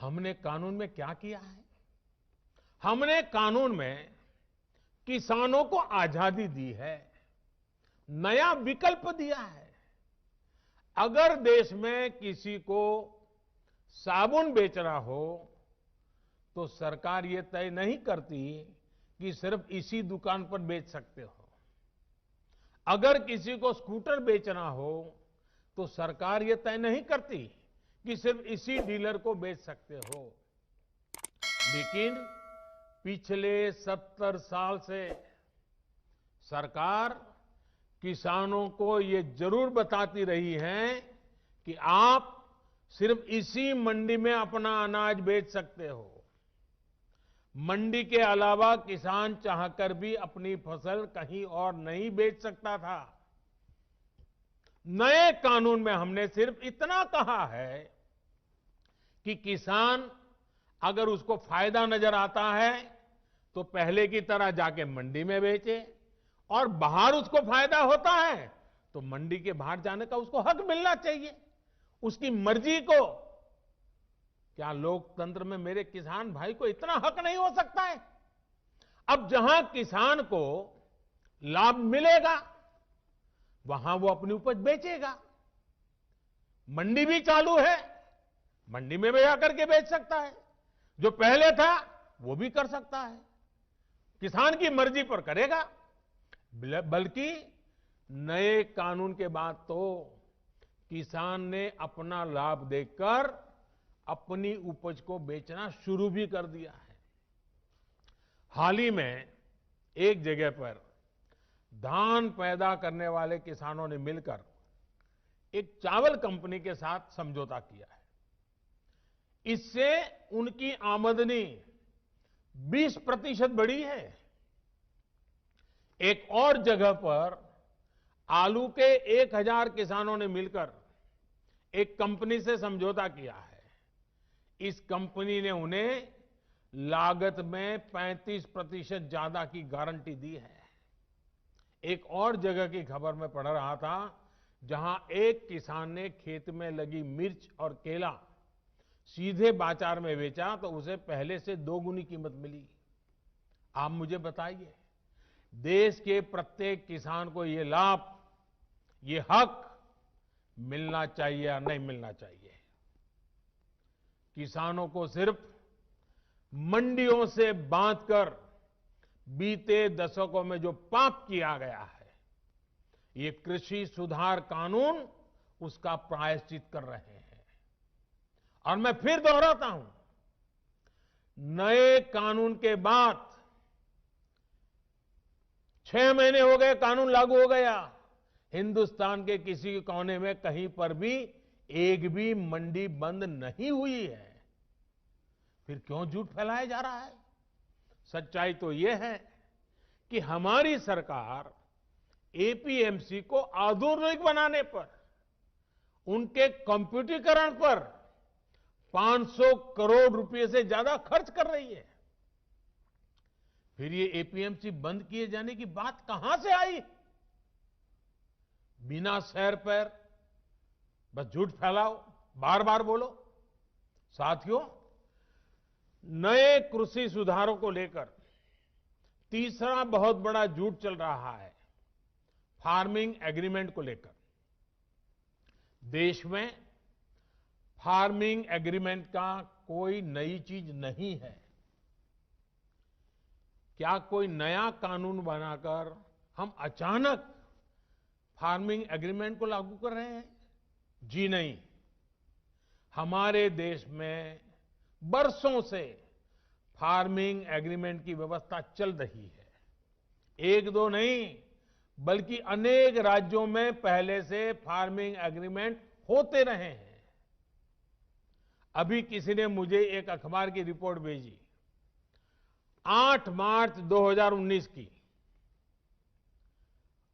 हमने कानून में क्या किया है? हमने कानून में किसानों को आजादी दी है, नया विकल्प दिया है। अगर देश में किसी को साबुन बेचना हो तो सरकार ये तय नहीं करती कि सिर्फ इसी दुकान पर बेच सकते हो। अगर किसी को स्कूटर बेचना हो तो सरकार ये तय नहीं करती कि सिर्फ इसी डीलर को बेच सकते हो। लेकिन पिछले 70 साल से सरकार किसानों को ये जरूर बताती रही है कि आप सिर्फ इसी मंडी में अपना अनाज बेच सकते हो। मंडी के अलावा किसान चाहकर भी अपनी फसल कहीं और नहीं बेच सकता था। नए कानून में हमने सिर्फ इतना कहा है कि किसान अगर उसको फायदा नजर आता है तो पहले की तरह जाके मंडी में बेचे, और बाहर उसको फायदा होता है तो मंडी के बाहर जाने का उसको हक मिलना चाहिए, उसकी मर्जी को। क्या लोकतंत्र में मेरे किसान भाई को इतना हक नहीं हो सकता है? अब जहां किसान को लाभ मिलेगा वहां वो अपनी उपज बेचेगा। मंडी भी चालू है, मंडी में भी आकर के बेच सकता है। जो पहले था वो भी कर सकता है, किसान की मर्जी पर करेगा। बल्कि नए कानून के बाद तो किसान ने अपना लाभ देखकर अपनी उपज को बेचना शुरू भी कर दिया है। हाल ही में एक जगह पर धान पैदा करने वाले किसानों ने मिलकर एक चावल कंपनी के साथ समझौता किया है। इससे उनकी आमदनी 20% बढ़ी है। एक और जगह पर आलू के 1000 किसानों ने मिलकर एक कंपनी से समझौता किया है। इस कंपनी ने उन्हें लागत में 35% ज्यादा की गारंटी दी है। एक और जगह की खबर में पढ़ रहा था, जहां एक किसान ने खेत में लगी मिर्च और केला सीधे बाजार में बेचा तो उसे पहले से 2 गुनी कीमत मिली। आप मुझे बताइए, देश के प्रत्येक किसान को ये लाभ, ये हक मिलना चाहिए या नहीं मिलना चाहिए? किसानों को सिर्फ मंडियों से बांधकर बीते दशकों में जो पाप किया गया है, ये कृषि सुधार कानून उसका प्रायश्चित कर रहे हैं। और मैं फिर दोहराता हूं, नए कानून के बाद 6 महीने हो गए, कानून लागू हो गया, हिंदुस्तान के किसी कोने में कहीं पर भी एक भी मंडी बंद नहीं हुई है। फिर क्यों झूठ फैलाया जा रहा है? सच्चाई तो यह है कि हमारी सरकार एपीएमसी को आधुनिक बनाने पर, उनके कंप्यूटरीकरण पर 500 करोड़ रुपए से ज्यादा खर्च कर रही है। फिर ये एपीएमसी बंद किए जाने की बात कहां से आई? बिना सैर पैर बस झूठ फैलाओ, बार बार बोलो। साथियों, नए कृषि सुधारों को लेकर तीसरा बहुत बड़ा झूठ चल रहा है, फार्मिंग एग्रीमेंट को लेकर। देश में फार्मिंग एग्रीमेंट का कोई नई चीज नहीं है। क्या कोई नया कानून बनाकर हम अचानक फार्मिंग एग्रीमेंट को लागू कर रहे हैं? जी नहीं। हमारे देश में बरसों से फार्मिंग एग्रीमेंट की व्यवस्था चल रही है। एक दो नहीं, बल्कि अनेक राज्यों में पहले से फार्मिंग एग्रीमेंट होते रहे हैं। अभी किसी ने मुझे एक अखबार की रिपोर्ट भेजी, 8 मार्च 2019 की।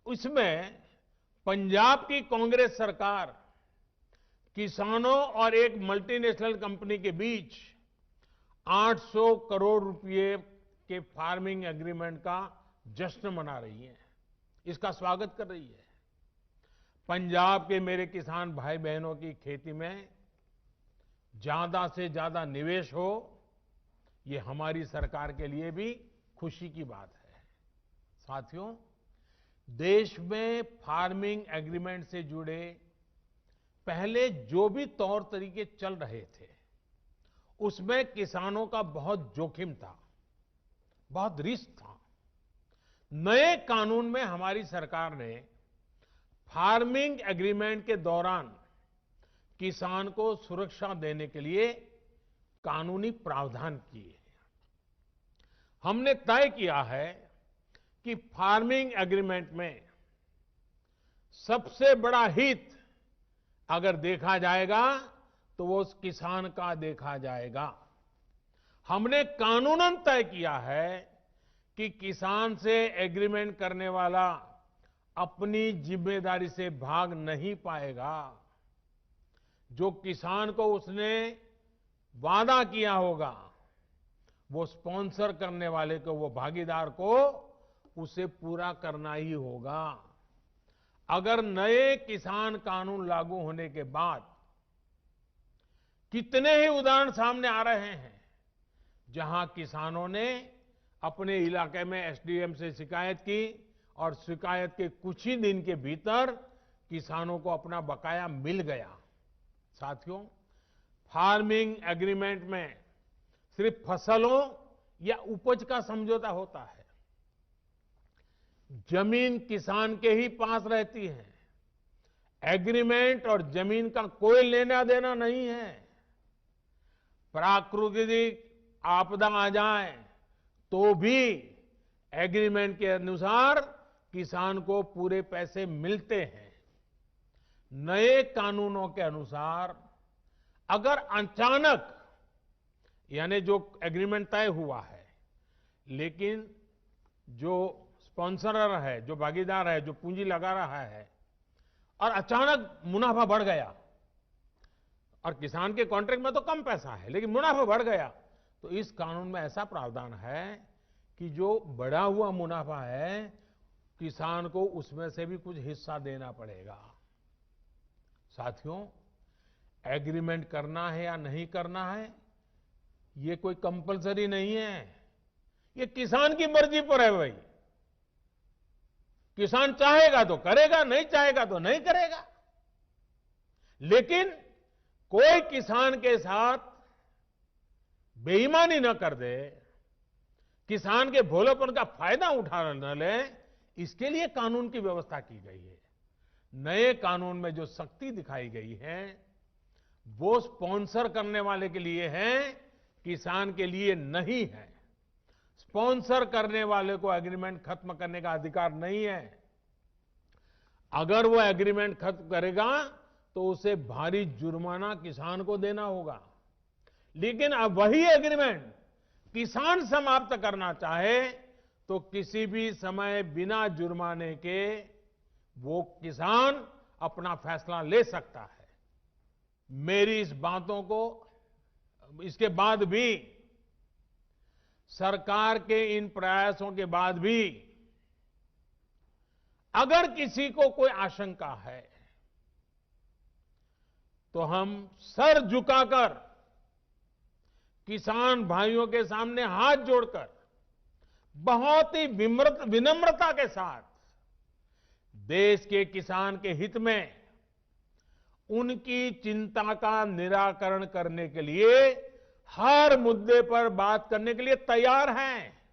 उसमें पंजाब की कांग्रेस सरकार किसानों और एक मल्टीनेशनल कंपनी के बीच 800 करोड़ रुपए के फार्मिंग एग्रीमेंट का जश्न मना रही है, इसका स्वागत कर रही है। पंजाब के मेरे किसान भाई बहनों की खेती में ज्यादा से ज्यादा निवेश हो, ये हमारी सरकार के लिए भी खुशी की बात है। साथियों, देश में फार्मिंग एग्रीमेंट से जुड़े पहले जो भी तौर तरीके चल रहे थे, उसमें किसानों का बहुत जोखिम था, बहुत रिस्क था। नए कानून में हमारी सरकार ने फार्मिंग एग्रीमेंट के दौरान किसान को सुरक्षा देने के लिए कानूनी प्रावधान किए हैं। हमने तय किया है कि फार्मिंग एग्रीमेंट में सबसे बड़ा हित अगर देखा जाएगा तो वो उस किसान का देखा जाएगा। हमने कानूनन तय किया है कि किसान से एग्रीमेंट करने वाला अपनी जिम्मेदारी से भाग नहीं पाएगा। जो किसान को उसने वादा किया होगा, वो स्पॉन्सर करने वाले को, वो भागीदार को उसे पूरा करना ही होगा। अगर नए किसान कानून लागू होने के बाद कितने ही उदाहरण सामने आ रहे हैं जहां किसानों ने अपने इलाके में एसडीएम से शिकायत की और शिकायत के कुछ ही दिन के भीतर किसानों को अपना बकाया मिल गया। साथियों, फार्मिंग एग्रीमेंट में सिर्फ फसलों या उपज का समझौता होता है। जमीन किसान के ही पास रहती है। एग्रीमेंट और जमीन का कोई लेना देना नहीं है। प्राकृतिक आपदा आ जाए तो भी एग्रीमेंट के अनुसार किसान को पूरे पैसे मिलते हैं। नए कानूनों के अनुसार अगर अचानक, यानी जो एग्रीमेंट तय हुआ है, लेकिन जो स्पॉन्सरर है, जो भागीदार है, जो पूंजी लगा रहा है, और अचानक मुनाफा बढ़ गया, और किसान के कॉन्ट्रैक्ट में तो कम पैसा है लेकिन मुनाफा बढ़ गया, तो इस कानून में ऐसा प्रावधान है कि जो बढ़ा हुआ मुनाफा है, किसान को उसमें से भी कुछ हिस्सा देना पड़ेगा। साथियों, एग्रीमेंट करना है या नहीं करना है, ये कोई कंपलसरी नहीं है। ये किसान की मर्जी पर है भाई। किसान चाहेगा तो करेगा, नहीं चाहेगा तो नहीं करेगा। लेकिन कोई किसान के साथ बेईमानी न कर दे, किसान के भोलेपन का फायदा उठा न ले, इसके लिए कानून की व्यवस्था की गई है। नए कानून में जो सख्ती दिखाई गई है वो स्पॉन्सर करने वाले के लिए है, किसान के लिए नहीं है। स्पॉन्सर करने वाले को एग्रीमेंट खत्म करने का अधिकार नहीं है। अगर वो एग्रीमेंट खत्म करेगा तो उसे भारी जुर्माना किसान को देना होगा। लेकिन अब वही एग्रीमेंट किसान समाप्त करना चाहे तो किसी भी समय बिना जुर्माने के वो किसान अपना फैसला ले सकता है। मेरी इस बातों को, इसके बाद भी, सरकार के इन प्रयासों के बाद भी अगर किसी को कोई आशंका है तो हम सर झुकाकर किसान भाइयों के सामने हाथ जोड़कर बहुत ही विनम्रता के साथ देश के किसान के हित में उनकी चिंता का निराकरण करने के लिए हर मुद्दे पर बात करने के लिए तैयार हैं।